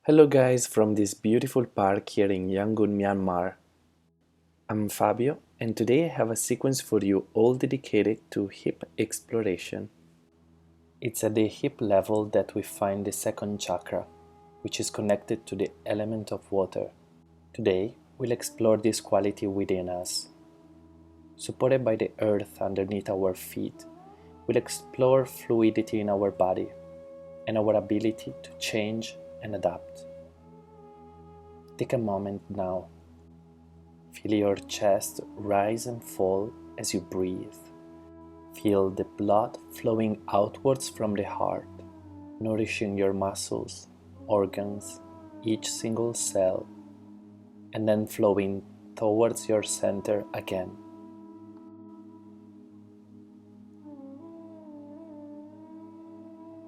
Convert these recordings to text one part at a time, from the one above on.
Hello guys from this beautiful park here in Yangon, Myanmar. I'm Fabio and today I have a sequence for you all dedicated to hip exploration. It's at the hip level that we find the second chakra, which is connected to the element of water. Today we'll explore this quality within us. Supported by the earth underneath our feet, we'll explore fluidity in our body and our ability to change and adapt. Take a moment now. Feel your chest rise and fall as you breathe. Feel the blood flowing outwards from the heart, nourishing your muscles, organs, each single cell, and then flowing towards your center again.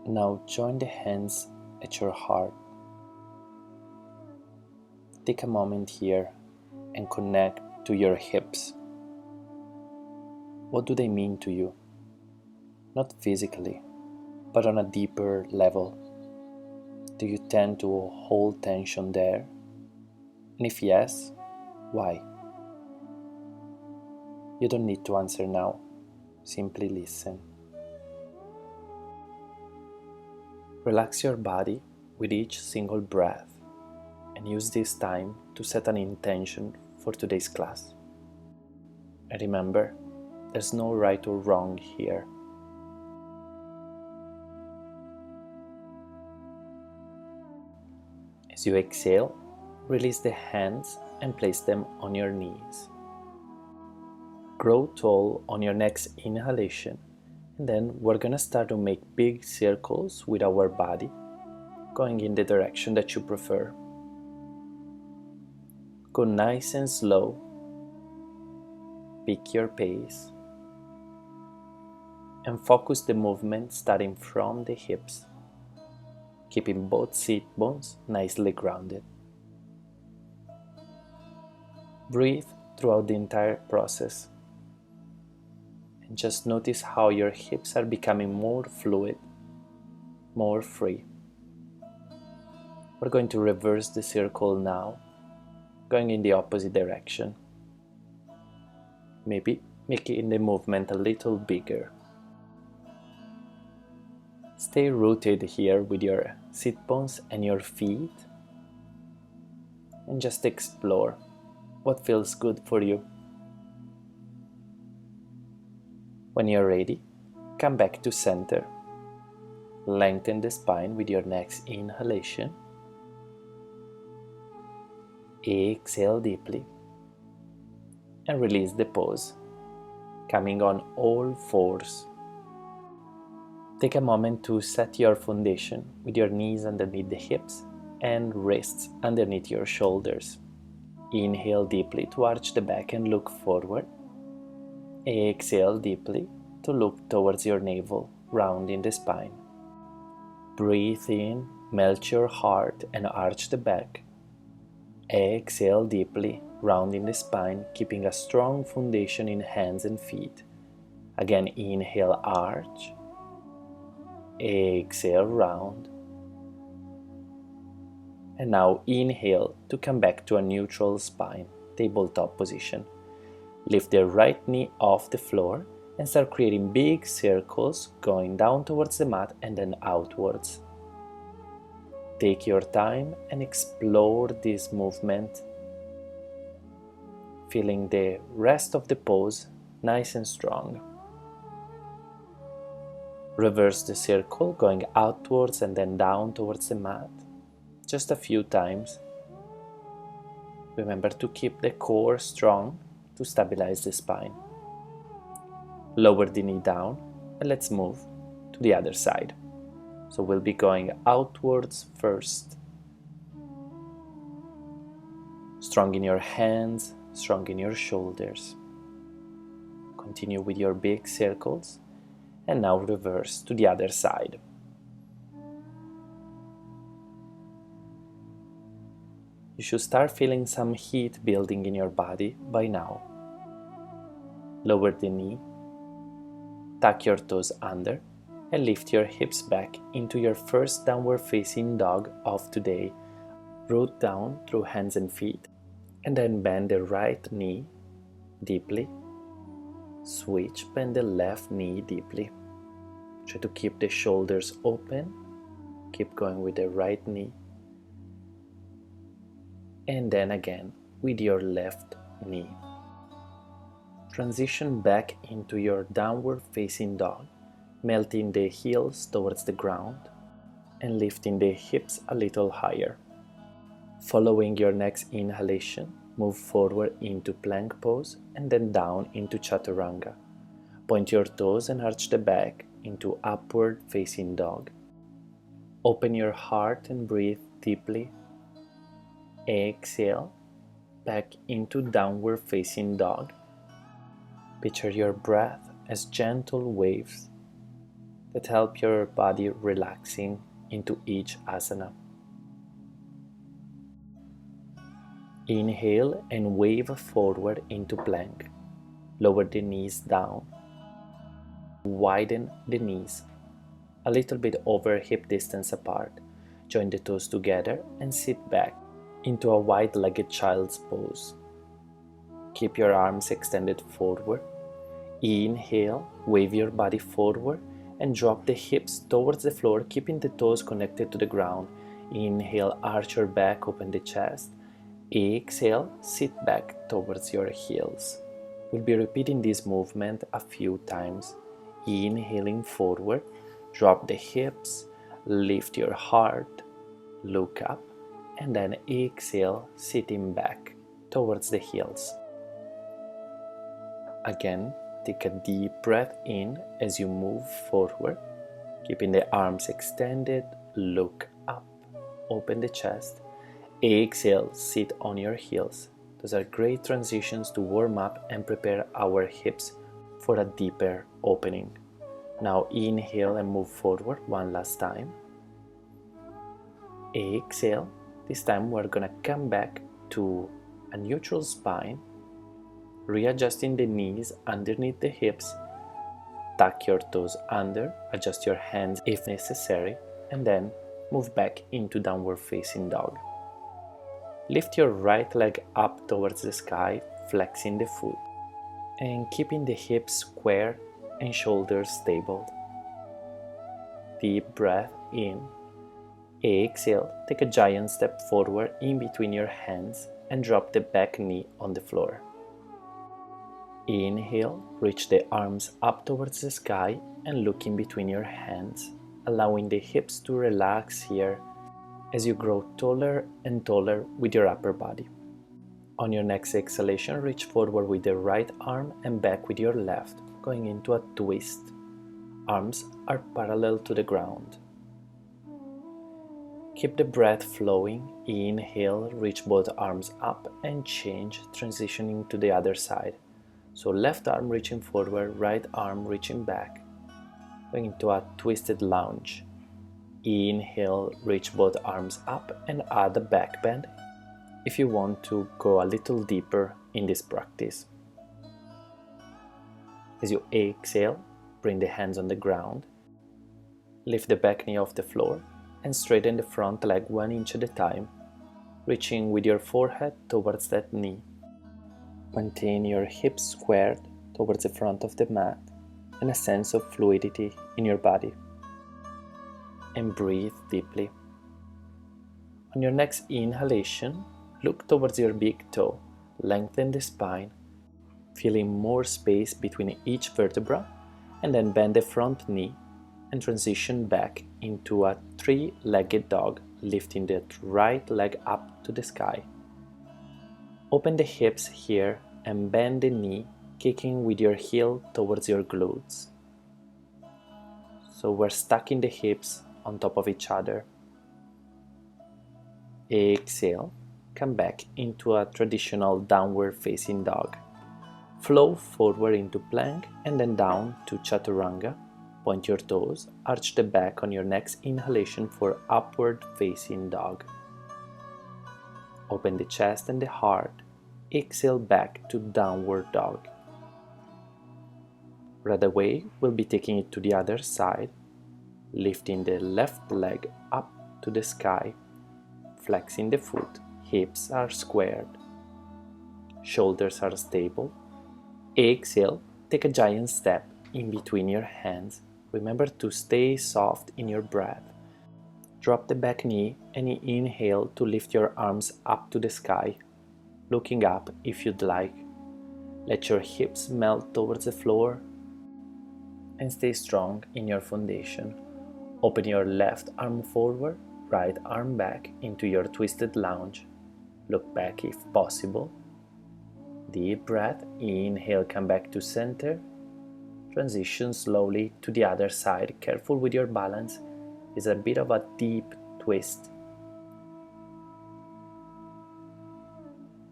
Now join the hands at your heart. Take a moment here and connect to your hips. What do they mean to you? Not physically, but on a deeper level. Do you tend to hold tension there? And if yes, why? You don't need to answer now. Simply listen. Relax your body with each single breath and use this time to set an intention for today's class. And remember, there's no right or wrong here. As you exhale, release the hands and place them on your knees. Grow tall on your next inhalation, and then we're gonna start to make big circles with our body, going in the direction that you prefer. Go nice and slow. Pick your pace. And focus the movement starting from the hips, keeping both sit bones nicely grounded. Breathe throughout the entire process. And just notice how your hips are becoming more fluid, more free. We're going to reverse the circle now, going in the opposite direction. Maybe making the movement a little bigger. Stay rooted here with your sit bones and your feet, and just explore what feels good for you. When you're ready, come back to center. Lengthen the spine with your next inhalation. Exhale deeply and release the pose, coming on all fours. Take a moment to set your foundation with your knees underneath the hips and wrists underneath your shoulders. Inhale deeply to arch the back and look forward. Exhale deeply to look towards your navel, rounding the spine. Breathe in, melt your heart and arch the back. Exhale deeply, rounding the spine, keeping a strong foundation in hands and feet. Again, inhale, arch. Exhale, round. And now inhale to come back to a neutral spine, tabletop position. Lift the right knee off the floor and start creating big circles going down towards the mat and then outwards. Take your time and explore this movement, feeling the rest of the pose nice and strong. Reverse the circle, going outwards and then down towards the mat, just a few times. Remember to keep the core strong to stabilize the spine. Lower the knee down and let's move to the other side. So we'll be going outwards first. Strong in your hands, strong in your shoulders. Continue with your big circles. And now reverse to the other side. You should start feeling some heat building in your body by now. Lower the knee, tuck your toes under, and lift your hips back into your first downward facing dog of today, Root down through hands and feet, and then bend the right knee deeply. Switch, bend the left knee deeply. Try to keep the shoulders open. Keep going with the right knee. And then again with your left knee. Transition back into your downward facing dog, melting the heels towards the ground and lifting the hips a little higher. Following your next inhalation, move forward into plank pose and then down into chaturanga. Point your toes and arch the back into upward facing dog. Open your heart and breathe deeply. Exhale, back into downward facing dog. Picture your breath as gentle waves that help your body relaxing into each asana. Inhale and wave forward into plank. Lower the knees down. Widen the knees a little bit over hip distance apart. Join the toes together and sit back into a wide-legged child's pose. Keep your arms extended forward. Inhale, wave your body forward and drop the hips towards the floor, keeping the toes connected to the ground. Inhale, arch your back, open the chest. Exhale, sit back towards your heels. We'll be repeating this movement a few times. Inhaling forward, drop the hips, lift your heart, look up, and then exhale, sitting back towards the heels. Again, take a deep breath in as you move forward, keeping the arms extended, look up, open the chest. Exhale, sit on your heels. Those are great transitions to warm up and prepare our hips for a deeper opening. Now inhale and move forward one last time. Exhale. This time we're gonna come back to a neutral spine, readjusting the knees underneath the hips. Tuck your toes under, adjust your hands if necessary, and then move back into downward facing dog. Lift your right leg up towards the sky, flexing the foot, and keeping the hips square and shoulders stable. Deep breath in. Exhale, take a giant step forward in between your hands and drop the back knee on the floor. Inhale, reach the arms up towards the sky and look in between your hands, allowing the hips to relax here as you grow taller and taller with your upper body. On your next exhalation, reach forward with the right arm and back with your left, going into a twist. Arms are parallel to the ground. Keep the breath flowing. Inhale, reach both arms up and change, transitioning to the other side. So left arm reaching forward, right arm reaching back, going into a twisted lunge. Inhale, reach both arms up and add a back bend if you want to go a little deeper in this practice. As you exhale, bring the hands on the ground, lift the back knee off the floor and straighten the front leg 1 inch at a time, reaching with your forehead towards that knee. Maintain your hips squared towards the front of the mat and a sense of fluidity in your body. And breathe deeply. On your next inhalation, look towards your big toe, lengthen the spine, feeling more space between each vertebra, and then bend the front knee and transition back into a three-legged dog, lifting the right leg up to the sky. Open the hips here and bend the knee, kicking with your heel towards your glutes. So we're stacking the hips on top of each other. Exhale, come back into a traditional downward facing dog. Flow forward into plank and then down to chaturanga. Point your toes, arch the back on your next inhalation for upward facing dog. Open the chest and the heart. Exhale back to downward dog. Right away, we'll be taking it to the other side, lifting the left leg up to the sky, flexing the foot, hips are squared, shoulders are stable. Exhale, take a giant step in between your hands. Remember to stay soft in your breath. Drop the back knee and inhale to lift your arms up to the sky, looking up if you'd like. Let your hips melt towards the floor and stay strong in your foundation. Open your left arm forward, right arm back into your twisted lunge. Look back if possible. Deep breath, inhale, come back to center. Transition slowly to the other side. Careful with your balance. It's a bit of a deep twist.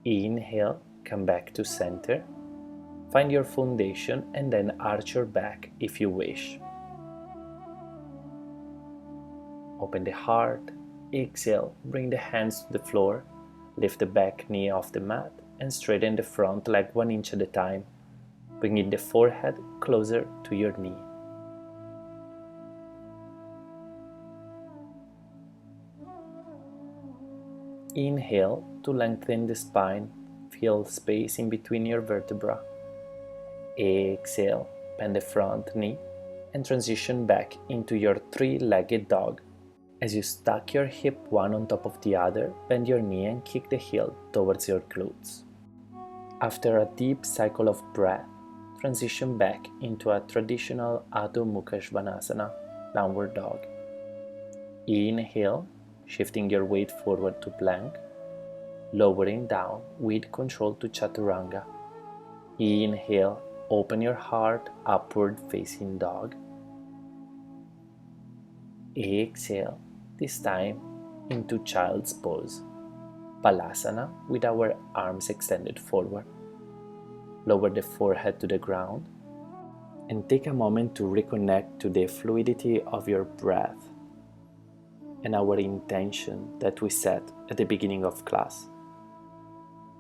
Inhale, come back to center. Find your foundation and then arch your back if you wish. Open the heart. Exhale, bring the hands to the floor. Lift the back knee off the mat and straighten the front leg 1 inch at a time, bringing the forehead closer to your knee. Inhale to lengthen the spine, feel space in between your vertebrae. Exhale, bend the front knee and transition back into your three-legged dog. As you stack your hip one on top of the other, bend your knee and kick the heel towards your glutes. After a deep cycle of breath, transition back into a traditional Adho Mukha Svanasana, downward dog. Inhale, shifting your weight forward to plank, lowering down with control to Chaturanga. Inhale, open your heart, upward facing dog. Exhale, this time into child's pose, Balasana with our arms extended forward. Lower the forehead to the ground and take a moment to reconnect to the fluidity of your breath and our intention that we set at the beginning of class.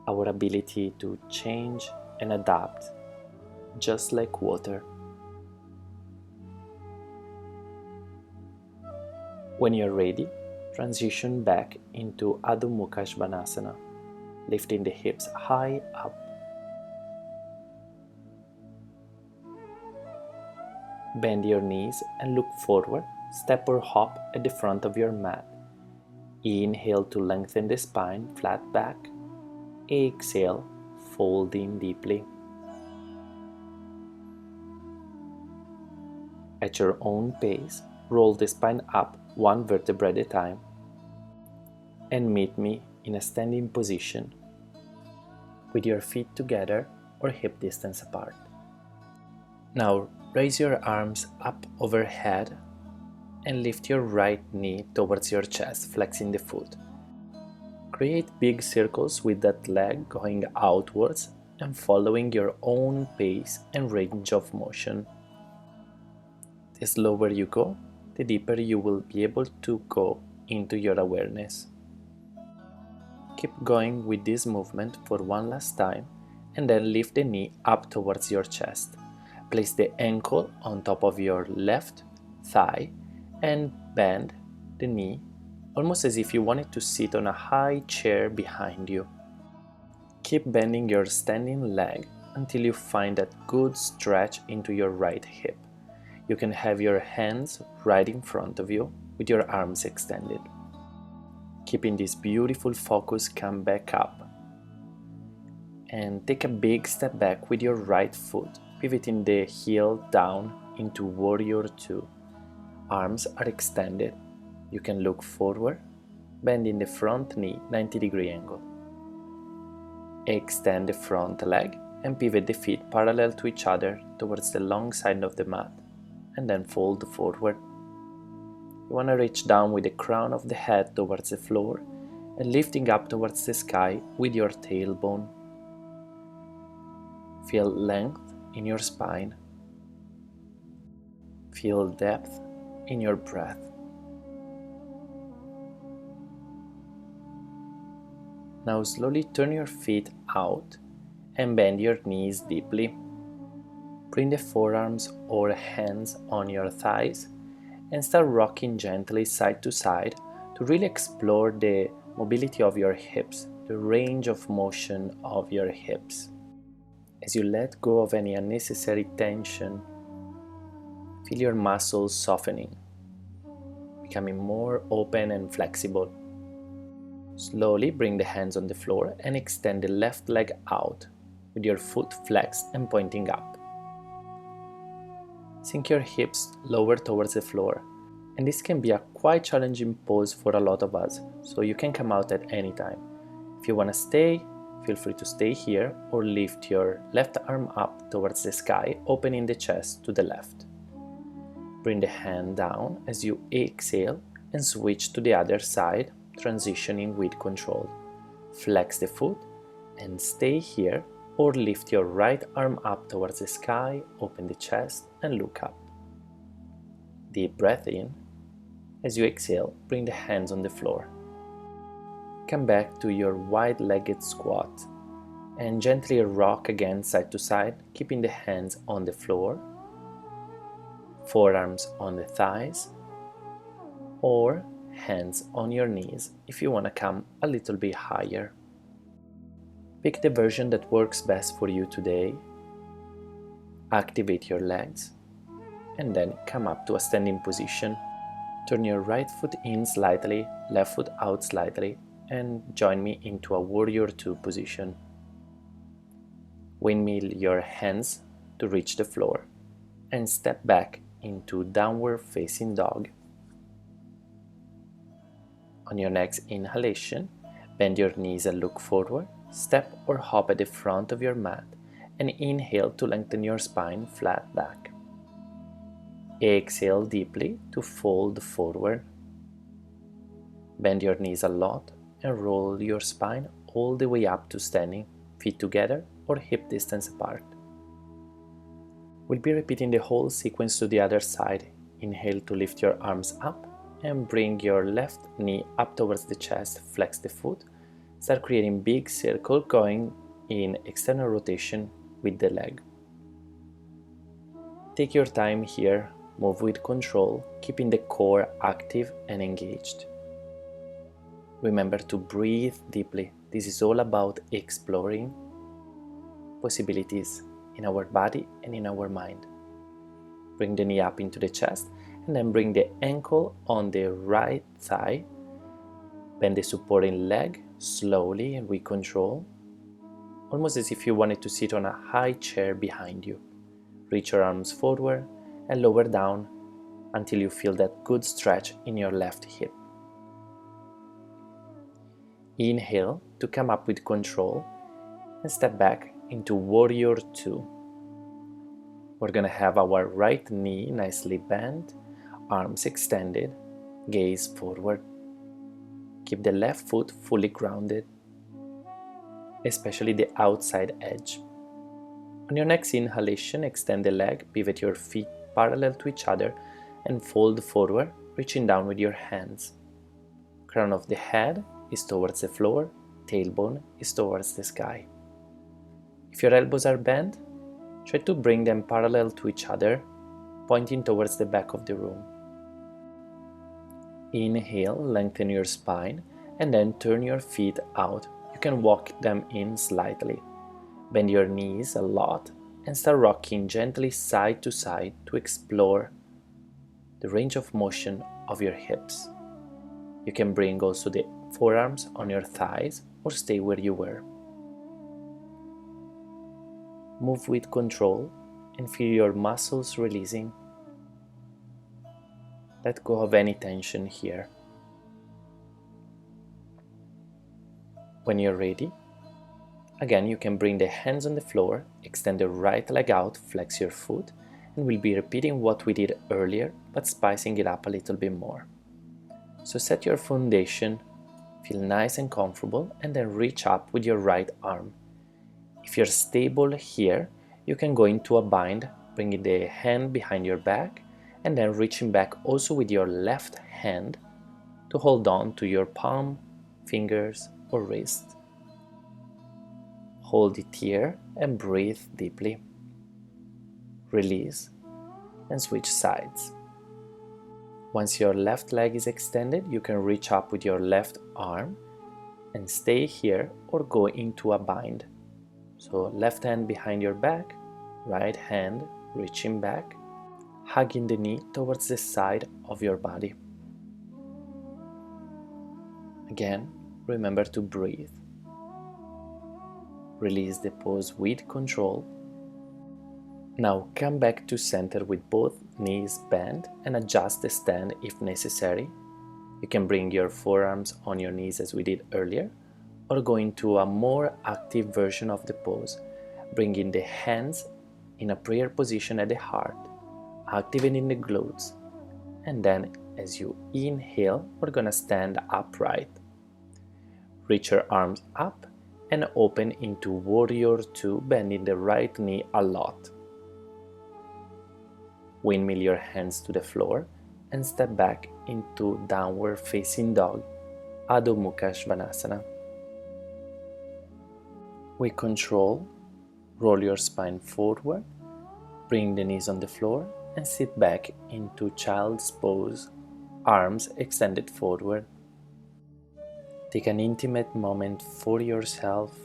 Our ability to change and adapt, just like water. When you're ready, transition back into Adho Mukha Svanasana, lifting the hips high up. Bend your knees and look forward, step or hop at the front of your mat. Inhale to lengthen the spine, flat back. Exhale, fold in deeply. At your own pace, roll the spine up 1 vertebra at a time and meet me in a standing position with your feet together or hip distance apart. Now raise your arms up overhead and lift your right knee towards your chest, flexing the foot. Create big circles with that leg going outwards and following your own pace and range of motion. The slower you go, the deeper you will be able to go into your awareness. Keep going with this movement for one last time and then lift the knee up towards your chest. Place the ankle on top of your left thigh and bend the knee almost as if you wanted to sit on a high chair behind you. Keep bending your standing leg until you find that good stretch into your right hip. You can have your hands right in front of you with your arms extended. Keeping this beautiful focus, come back up and take a big step back with your right foot, pivoting the heel down into Warrior Two. Arms are extended. You can look forward, bending the front knee 90-degree angle. Extend the front leg and pivot the feet parallel to each other towards the long side of the mat, and then fold forward. You want to reach down with the crown of the head towards the floor and lifting up towards the sky with your tailbone. Feel length in your spine. Feel depth in your breath. Now slowly turn your feet out and bend your knees deeply. Bring the forearms or hands on your thighs and start rocking gently side to side to really explore the mobility of your hips, the range of motion of your hips. As you let go of any unnecessary tension, feel your muscles softening, becoming more open and flexible. Slowly bring the hands on the floor and extend the left leg out with your foot flexed and pointing up. Sink your hips lower towards the floor, and this can be a quite challenging pose for a lot of us, so you can come out at any time. If you want to stay, feel free to stay here or lift your left arm up towards the sky, opening the chest to the left. Bring the hand down as you exhale and switch to the other side, transitioning with control. Flex the foot and stay here, or lift your right arm up towards the sky, open the chest and look up. Deep breath in. As you exhale, bring the hands on the floor. Come back to your wide-legged squat and gently rock again side to side, keeping the hands on the floor, forearms on the thighs, or hands on your knees if you want to come a little bit higher. Pick the version that works best for you today. Activate your legs and then come up to a standing position. Turn your right foot in slightly, left foot out slightly, and join me into a warrior two position. Windmill your hands to reach the floor and step back into downward facing dog. On your next inhalation, bend your knees and look forward. Step or hop at the front of your mat and inhale to lengthen your spine flat back. Exhale deeply to fold forward. Bend your knees a lot and roll your spine all the way up to standing, feet together or hip distance apart. We'll be repeating the whole sequence to the other side. Inhale to lift your arms up and bring your left knee up towards the chest, flex the foot. Start creating big circle going in external rotation with the leg. Take your time here, move with control, keeping the core active and engaged. Remember to breathe deeply. This is all about exploring possibilities in our body and in our mind. Bring the knee up into the chest and then bring the ankle on the right thigh. Bend the supporting leg slowly and with control, almost as if you wanted to sit on a high chair behind you. Reach your arms forward and lower down until you feel that good stretch in your left hip. Inhale to come up with control and step back into warrior two. We're gonna have our right knee nicely bent, arms extended, gaze forward. Keep the left foot fully grounded, especially the outside edge. On your next inhalation, extend the leg, pivot your feet parallel to each other and fold forward, reaching down with your hands. Crown of the head is towards the floor, tailbone is towards the sky. If your elbows are bent, try to bring them parallel to each other, pointing towards the back of the room. Inhale, lengthen your spine, and then turn your feet out. You can walk them in slightly. Bend your knees a lot and start rocking gently side to side to explore the range of motion of your hips. You can bring also the forearms on your thighs or stay where you were. Move with control and feel your muscles releasing. Let go of any tension here. When you're ready, again you can bring the hands on the floor, extend the right leg out, flex your foot, and we'll be repeating what we did earlier, but spicing it up a little bit more. So set your foundation, feel nice and comfortable, and then reach up with your right arm. If you're stable here, you can go into a bind, bringing the hand behind your back, and then reaching back also with your left hand to hold on to your palm, fingers, or wrist. Hold it here and breathe deeply. Release and switch sides. Once your left leg is extended, you can reach up with your left arm and stay here or go into a bind. So left hand behind your back, right hand reaching back, hugging the knee towards the side of your body. Again, remember to breathe. Release the pose with control. Now come back to center with both knees bent and adjust the stand if necessary. You can bring your forearms on your knees as we did earlier, or go into a more active version of the pose, bringing the hands in a prayer position at the heart, activating the glutes, and then as you inhale, we're gonna stand upright. Reach your arms up and open into Warrior 2, bending the right knee a lot. Windmill your hands to the floor and step back into Downward Facing Dog, Adho Mukha Svanasana. With control, roll your spine forward, bring the knees on the floor and sit back into Child's Pose, arms extended forward. Take an intimate moment for yourself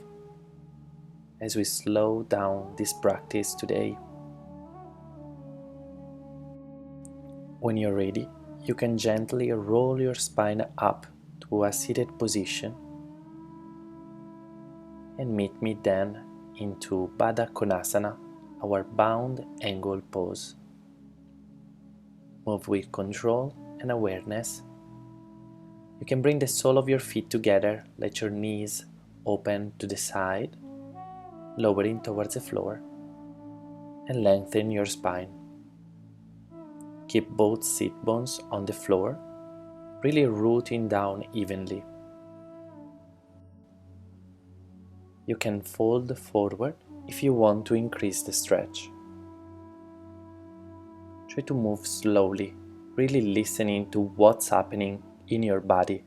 as we slow down this practice today. When you're ready, you can gently roll your spine up to a seated position and meet me then into Baddha Konasana, our bound angle pose. Move with control and awareness. You can bring the sole of your feet together, let your knees open to the side, lowering towards the floor, and lengthen your spine. Keep both sit bones on the floor, really rooting down evenly. You can fold forward if you want to increase the stretch. Try to move slowly, really listening to what's happening in your body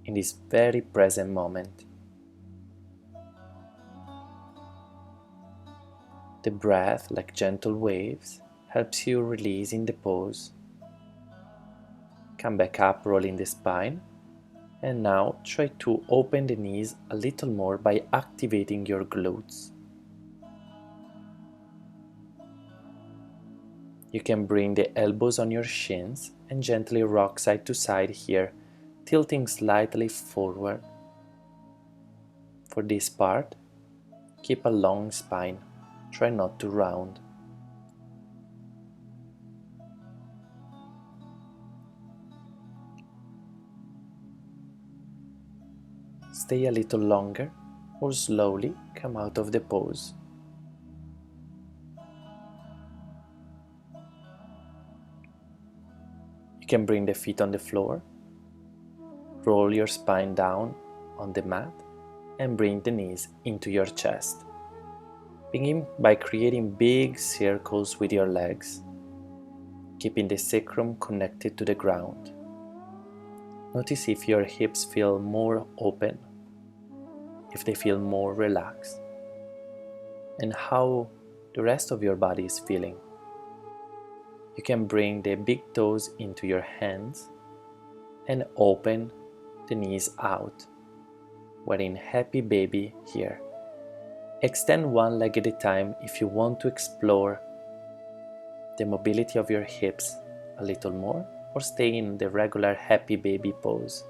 in this very present moment. The breath, like gentle waves, helps you release in the pose. Come back up, rolling the spine, and now try to open the knees a little more by activating your glutes. You can bring the elbows on your shins and gently rock side to side here, tilting slightly forward. For this part, keep a long spine, try not to round. Stay a little longer or slowly come out of the pose. You can bring the feet on the floor, roll your spine down on the mat and bring the knees into your chest. Begin by creating big circles with your legs, keeping the sacrum connected to the ground. Notice if your hips feel more open, if they feel more relaxed, and how the rest of your body is feeling. You can bring the big toes into your hands and open the knees out. We're in Happy Baby here. Extend one leg at a time if you want to explore the mobility of your hips a little more, or stay in the regular Happy Baby pose.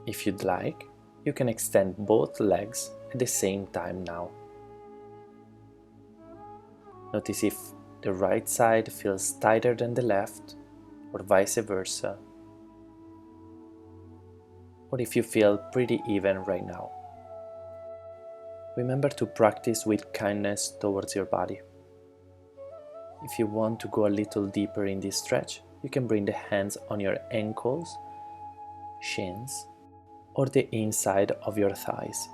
If you'd like, you can extend both legs at the same time now. Notice if the right side feels tighter than the left, or vice versa, or if you feel pretty even right now. Remember to practice with kindness towards your body. If you want to go a little deeper in this stretch, you can bring the hands on your ankles, shins, or the inside of your thighs.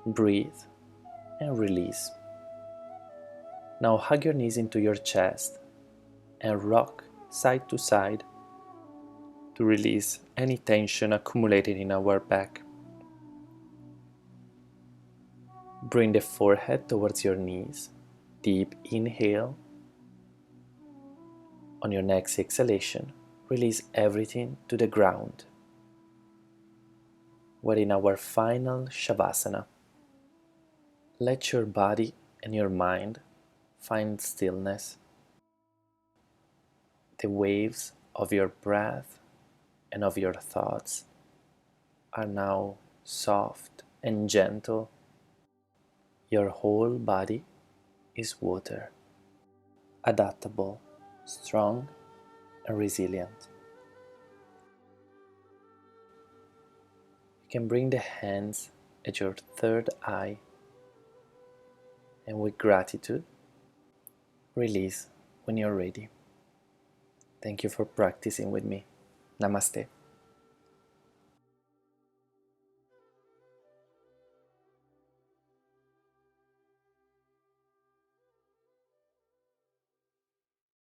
Breathe and release. Now hug your knees into your chest and rock side to side to release any tension accumulated in our back. Bring the forehead towards your knees Deep inhale. On your next exhalation, release everything to the ground. We're in our final Shavasana. Let your body and your mind find stillness. The waves of your breath and of your thoughts are now soft and gentle. Your whole body is water, adaptable, strong, and resilient. You can bring the hands at your third eye and with gratitude, release when you're ready. Thank you for practicing with me. Namaste.